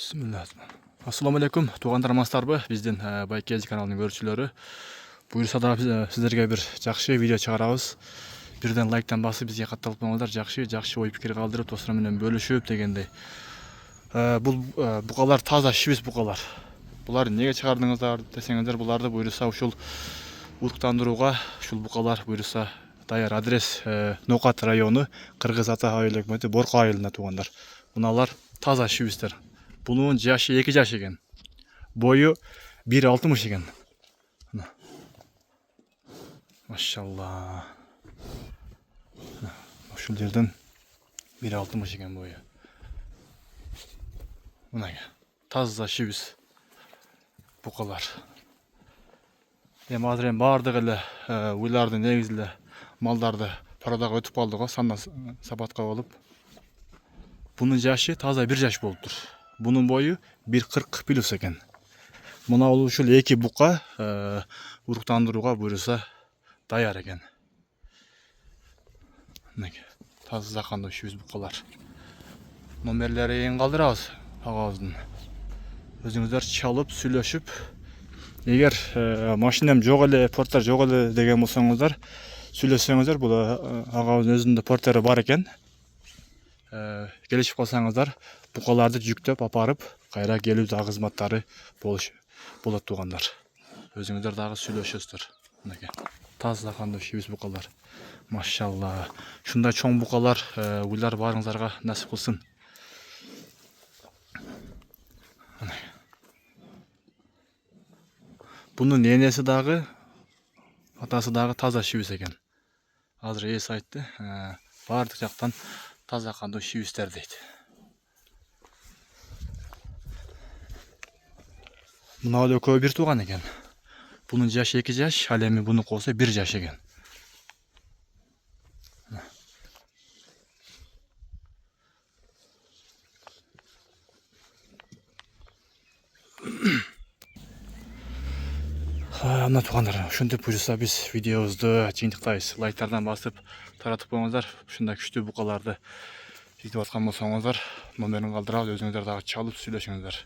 Bismillahirrahmanirrahim. Assalamu alaikum. Туғандар амансыздарбы? Биздин Байкези каналынын көрүүчүлөрү. Буюрса да сиздерге бир жакшы видео чыгарабыз. Бирден лайктан басып бизге катталып коңуздар. Жакшы ой пикир калтырып, достор менен бөлүшүп дегендей. Бул букалар таза шибис букалар. Булар неге чыгардыңыздар десеңиздер, буларды буюрса ушул уруктандырууга ушул букалар буюрса даяр. Адрес Ноокат району, Кыргыз Ата айыл өкмөтү Борко айылына туғандар. Муналар таза шибистер. Bunun yaşı 2 yaş ekan. Boyu 1.60 ekan. Maşallah. Şu yerden 1.60 ekan boyu. Buna таза şibis. Bukalar. Hem azren bardık ele uylарды негизиле малдарды парадага өтүп калдык, сандан сапатка болуп. Bunun yaşı таза 1 yaş болуптур. Bunun boyu 1.40 плюс ekan. Muna ушул 2 бука уруктандырууга буюрса даяр ekan. Таза кандуу шибис букалар. Номерлерин калтырабыз агабыздын. Өзүңүздөр чалып, сүйлөшүп, эгер машинам жок эле, порттар жок эле деген болсоңуздар, сүйлөшсөңүздөр, бул агабыздын өзүндө порттары бар экен. Келишип калсаңыздар, букаларды жүктөп апарып, кайра келүү дагы кызматтары болот тугандар. Өзүңүздөр дагы сүйлөшөсүздөр. Мынакей. Таза кандуу шибис букалар. Машалла. Шундай чоң букалар уйлар барыңыздарга насип кылсын. Bunun энеси дагы, атасы дагы таза шибис экен. Азыр эси айтты, баардык жактан таза кандуу шибистер дейт. Мына экөө бир тууган экен. Bunun жашы 2 жаш, ал эми буну колсо 1 жаш экен. Ана туугандар, ушинтип буюрса биз видеобузду жыйынтыктайбыз. Лайктардан басып таратып коюңуздар. Ушундай күчтүү букаларды издеп аткан болсоңуздар, номерин калтырабыз, өзүңүздөр дагы чалып сүйлөшүңүздөр.